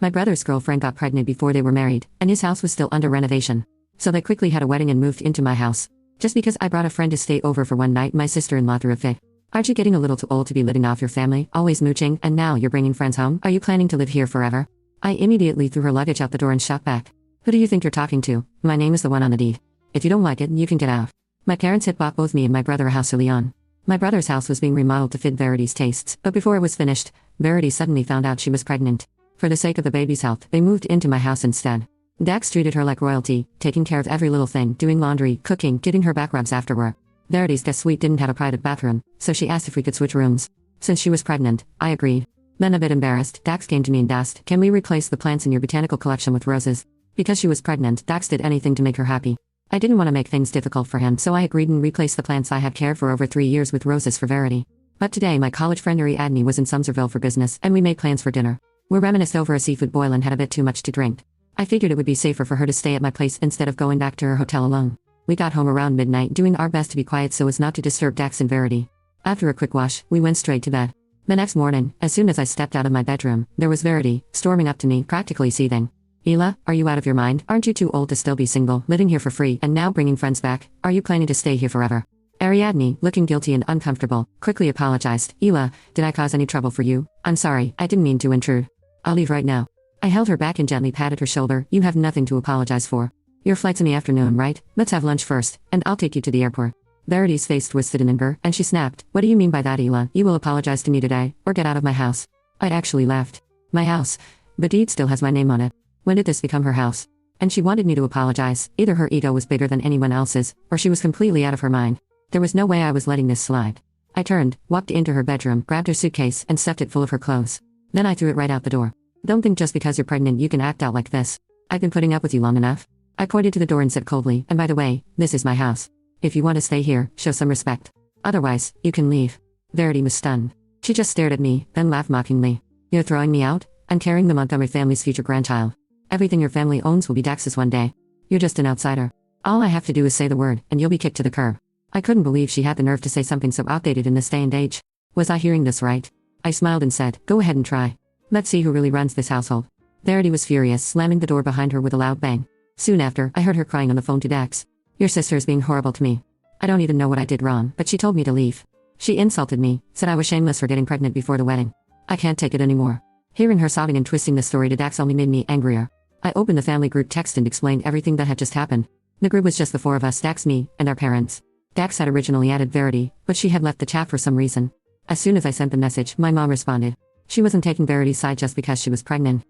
My brother's girlfriend got pregnant before they were married, and his house was still under renovation. So they quickly had a wedding and moved into my house. Just because I brought a friend to stay over for one night, my sister-in-law threw a fit. Aren't you getting a little too old to be living off your family, always mooching, and now you're bringing friends home? Are you planning to live here forever? I immediately threw her luggage out the door and shot back. Who do you think you're talking to? My name is the one on the deed. If you don't like it, you can get out. My parents had bought both me and my brother a house early on. My brother's house was being remodeled to fit Verity's tastes, but before it was finished, Verity suddenly found out she was pregnant. For the sake of the baby's health, they moved into my house instead. Dax treated her like royalty, taking care of every little thing, doing laundry, cooking, giving her back rubs after work. Verity's guest suite didn't have a private bathroom, so she asked if we could switch rooms. Since she was pregnant, I agreed. Then a bit embarrassed, Dax came to me and asked, "Can we replace the plants in your botanical collection with roses?" Because she was pregnant, Dax did anything to make her happy. I didn't want to make things difficult for him, so I agreed and replaced the plants I had cared for over 3 years with roses for Verity. But today my college friend Ariadne was in Somerville for business, and we made plans for dinner. We reminisced over a seafood boil and had a bit too much to drink. I figured it would be safer for her to stay at my place instead of going back to her hotel alone. We got home around midnight, doing our best to be quiet so as not to disturb Dax and Verity. After a quick wash, we went straight to bed. The next morning, as soon as I stepped out of my bedroom, there was Verity, storming up to me, practically seething. "Ela, are you out of your mind? Aren't you too old to still be single, living here for free, and now bringing friends back? Are you planning to stay here forever?" Ariadne, looking guilty and uncomfortable, quickly apologized. "Ela, did I cause any trouble for you? I'm sorry, I didn't mean to intrude. I'll leave right now." I held her back and gently patted her shoulder. "You have nothing to apologize for. Your flight's in the afternoon, right? Let's have lunch first, and I'll take you to the airport." Verity's face twisted in anger, and she snapped, "What do you mean by that, Ela? You will apologize to me today, or get out of my house." I actually laughed. My house? The deed still has my name on it. When did this become her house? And she wanted me to apologize. Either her ego was bigger than anyone else's, or she was completely out of her mind. There was no way I was letting this slide. I turned, walked into her bedroom, grabbed her suitcase, and stuffed it full of her clothes. Then I threw it right out the door. "Don't think just because you're pregnant you can act out like this. I've been putting up with you long enough." I pointed to the door and said coldly, "And by the way, this is my house. If you want to stay here, show some respect. Otherwise, you can leave." Verity was stunned. She just stared at me, then laughed mockingly. "You're throwing me out? I'm carrying the Montgomery family's future grandchild. Everything your family owns will be Dax's one day. You're just an outsider. All I have to do is say the word, and you'll be kicked to the curb." I couldn't believe she had the nerve to say something so outdated in this day and age. Was I hearing this right? I smiled and said, "Go ahead and try. Let's see who really runs this household." Verity was furious, slamming the door behind her with a loud bang. Soon after, I heard her crying on the phone to Dax. "Your sister is being horrible to me. I don't even know what I did wrong, but she told me to leave. She insulted me, said I was shameless for getting pregnant before the wedding. I can't take it anymore." Hearing her sobbing and twisting the story to Dax only made me angrier. I opened the family group text and explained everything that had just happened. The group was just the 4 of us, Dax, me, and our parents. Dax had originally added Verity, but she had left the chat for some reason. As soon as I sent the message, my mom responded. She wasn't taking Verity's side just because she was pregnant.